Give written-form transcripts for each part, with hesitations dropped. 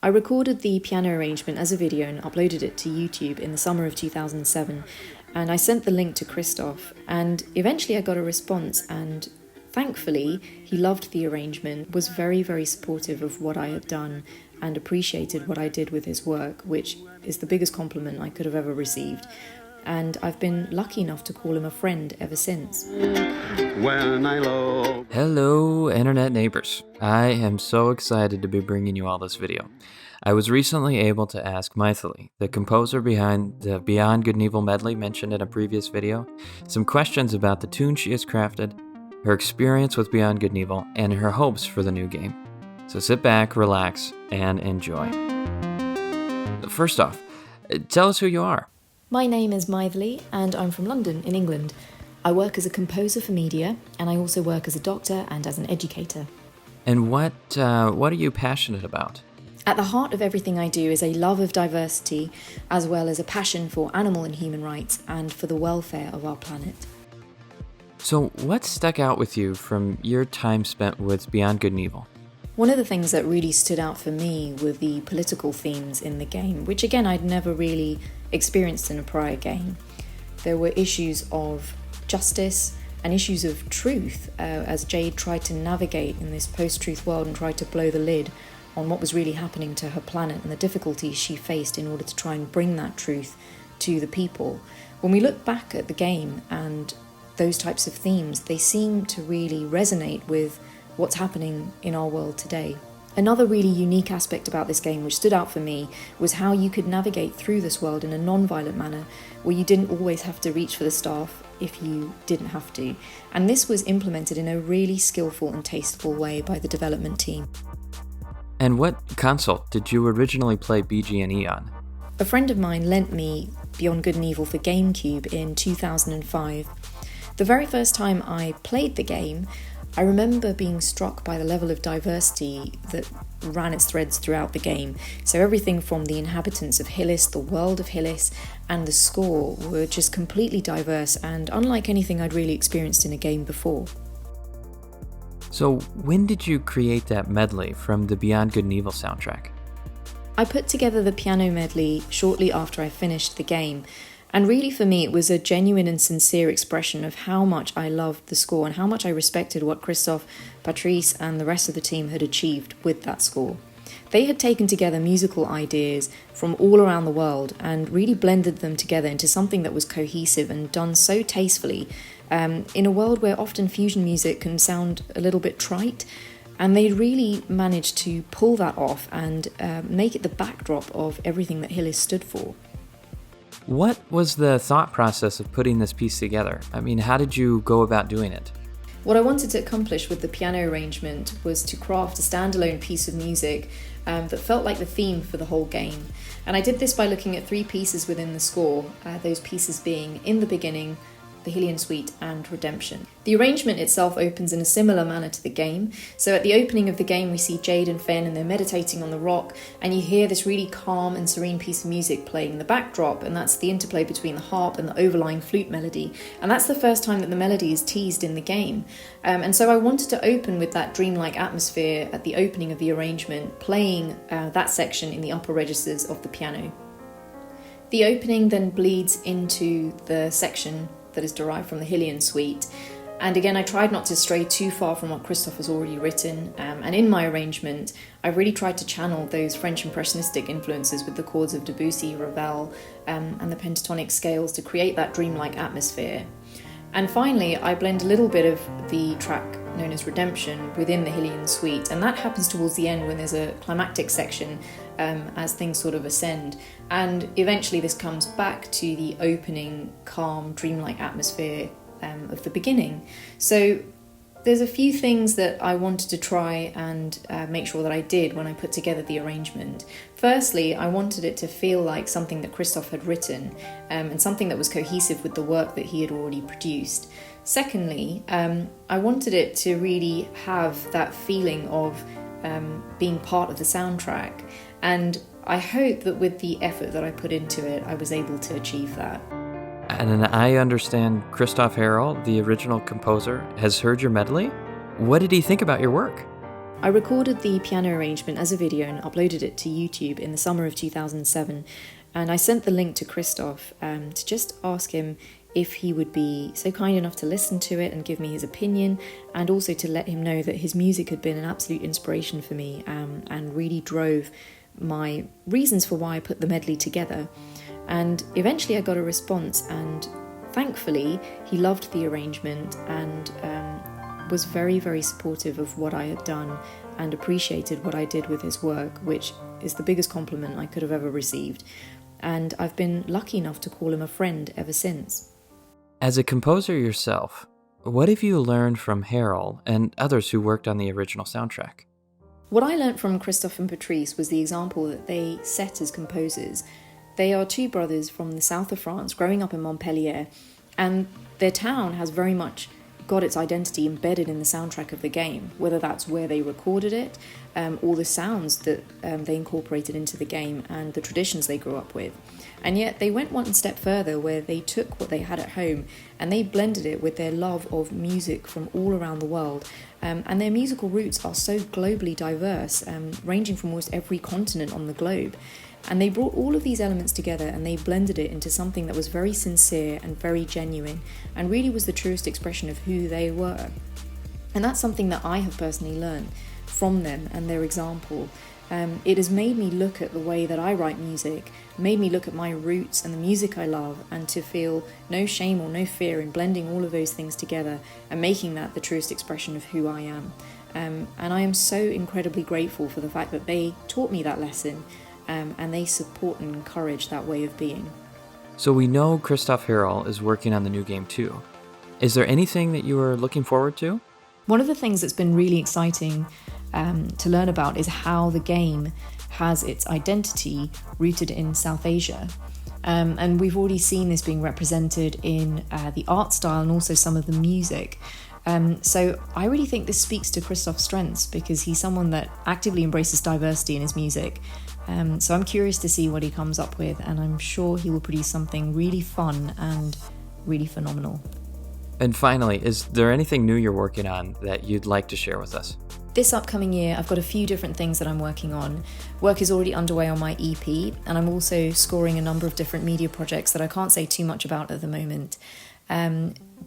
I recorded the piano arrangement as a video and uploaded it to YouTube in the summer of 2007, and I sent the link to Christophe, and eventually I got a response, and thankfully he loved the arrangement, was very, very supportive of what I had done, and appreciated what I did with his work, which is the biggest compliment I could have ever received. And I've been lucky enough to call him a friend ever since. Hello, internet neighbors. I am so excited to be bringing you all this video. I was recently able to ask Mythili, the composer behind the Beyond Good and Evil medley mentioned in a previous video, some questions about the tune she has crafted, her experience with Beyond Good and Evil, and her hopes for the new game. So sit back, relax, and enjoy. First off, tell us who you are. My name is Mythili, and I'm from London, in England. I work as a composer for media, and I also work as a doctor and as an educator. And what are you passionate about? At the heart of everything I do is a love of diversity, as well as a passion for animal and human rights and for the welfare of our planet. So what stuck out with you from your time spent with Beyond Good and Evil? One of the things that really stood out for me were the political themes in the game, which again I'd never really experienced in a prior game. There were issues of justice and issues of truth as Jade tried to navigate in this post-truth world and tried to blow the lid on what was really happening to her planet and the difficulties she faced in order to try and bring that truth to the people. When we look back at the game and those types of themes, they seem to really resonate with what's happening in our world today. Another really unique aspect about this game which stood out for me was how you could navigate through this world in a non-violent manner, where you didn't always have to reach for the staff if you didn't have to. And this was implemented in a really skillful and tasteful way by the development team. And what console did you originally play BG&E on? A friend of mine lent me Beyond Good and Evil for GameCube in 2005. The very first time I played the game, I remember being struck by the level of diversity that ran its threads throughout the game. So everything from the inhabitants of Hillis, the world of Hillis, and the score were just completely diverse and unlike anything I'd really experienced in a game before. So when did you create that medley from the Beyond Good and Evil soundtrack? I put together the piano medley shortly after I finished the game. And really for me, it was a genuine and sincere expression of how much I loved the score and how much I respected what Christophe, Patrice and the rest of the team had achieved with that score. They had taken together musical ideas from all around the world and really blended them together into something that was cohesive and done so tastefully in a world where often fusion music can sound a little bit trite. And they really managed to pull that off and make it the backdrop of everything that Hillis stood for. What was the thought process of putting this piece together? I mean, how did you go about doing it? What I wanted to accomplish with the piano arrangement was to craft a standalone piece of music that felt like the theme for the whole game. And I did this by looking at 3 pieces within the score, those pieces being In the Beginning, the Hylian Suite and Redemption. The arrangement itself opens in a similar manner to the game. So at the opening of the game we see Jade and Finn and they're meditating on the rock, and you hear this really calm and serene piece of music playing in the backdrop, and that's the interplay between the harp and the overlying flute melody. And that's the first time that the melody is teased in the game. And so I wanted to open with that dreamlike atmosphere at the opening of the arrangement, playing that section in the upper registers of the piano. The opening then bleeds into the section that is derived from the Hylian Suite. And again, I tried not to stray too far from what Christophe has already written. And in my arrangement, I really tried to channel those French impressionistic influences with the chords of Debussy, Ravel, and the pentatonic scales to create that dreamlike atmosphere. And finally, I blend a little bit of the track known as Redemption within the Hylian Suite, and that happens towards the end when there's a climactic section as things sort of ascend. And eventually this comes back to the opening, calm, dreamlike atmosphere of the beginning. So there's a few things that I wanted to try and make sure that I did when I put together the arrangement. Firstly, I wanted it to feel like something that Christophe had written and something that was cohesive with the work that he had already produced. Secondly, I wanted it to really have that feeling of being part of the soundtrack, and I hope that with the effort that I put into it, I was able to achieve that. And I understand Christophe Heral, the original composer, has heard your medley. What did he think about your work? I recorded the piano arrangement as a video and uploaded it to YouTube in the summer of 2007, and I sent the link to Christophe to just ask him if he would be so kind enough to listen to it and give me his opinion, and also to let him know that his music had been an absolute inspiration for me and really drove my reasons for why I put the medley together. And eventually I got a response, and thankfully he loved the arrangement and was very, very supportive of what I had done and appreciated what I did with his work, which is the biggest compliment I could have ever received. And I've been lucky enough to call him a friend ever since. As a composer yourself, what have you learned from Heral and others who worked on the original soundtrack? What I learnt from Christophe and Patrice was the example that they set as composers. They are two brothers from the south of France, growing up in Montpellier, and their town has very much got its identity embedded in the soundtrack of the game, whether that's where they recorded it, or the sounds that they incorporated into the game and the traditions they grew up with. And yet they went one step further, where they took what they had at home and they blended it with their love of music from all around the world. And their musical roots are so globally diverse, ranging from almost every continent on the globe. And they brought all of these elements together and they blended it into something that was very sincere and very genuine, and really was the truest expression of who they were. And that's something that I have personally learned from them and their example. It has made me look at the way that I write music, made me look at my roots and the music I love, and to feel no shame or no fear in blending all of those things together and making that the truest expression of who I am. And I am so incredibly grateful for the fact that they taught me that lesson, and they support and encourage that way of being. So we know Christophe Heral is working on the new game too. Is there anything that you are looking forward to? One of the things that's been really exciting to learn about is how the game has its identity rooted in South Asia. And we've already seen this being represented in the art style and also some of the music. So I really think this speaks to Christophe's strengths, because he's someone that actively embraces diversity in his music. So I'm curious to see what he comes up with, and I'm sure he will produce something really fun and really phenomenal. And finally, is there anything new you're working on that you'd like to share with us? This upcoming year, I've got a few different things that I'm working on. Work is already underway on my EP, and I'm also scoring a number of different media projects that I can't say too much about at the moment.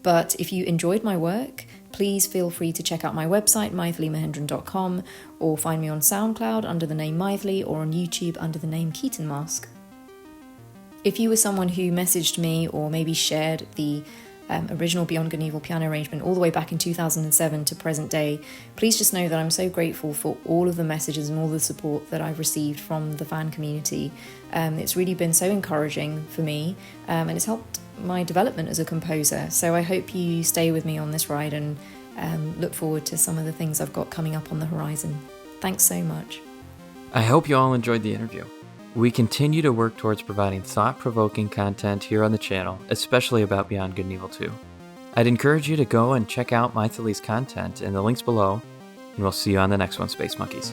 But if you enjoyed my work, please feel free to check out my website, mythilimahendran.com, or find me on SoundCloud under the name Mythili, or on YouTube under the name Keaton Mask. If you were someone who messaged me or maybe shared the original Beyond Good and Evil piano arrangement all the way back in 2007 to present day, please just know that I'm so grateful for all of the messages and all the support that I've received from the fan community. It's really been so encouraging for me, and it's helped my development as a composer. So I hope you stay with me on this ride and look forward to some of the things I've got coming up on the horizon. Thanks so much. I hope you all enjoyed the interview. We continue to work towards providing thought-provoking content here on the channel, especially about Beyond Good and Evil 2. I'd encourage you to go and check out Mythili's content in the links below, and we'll see you on the next one, Space Monkeys.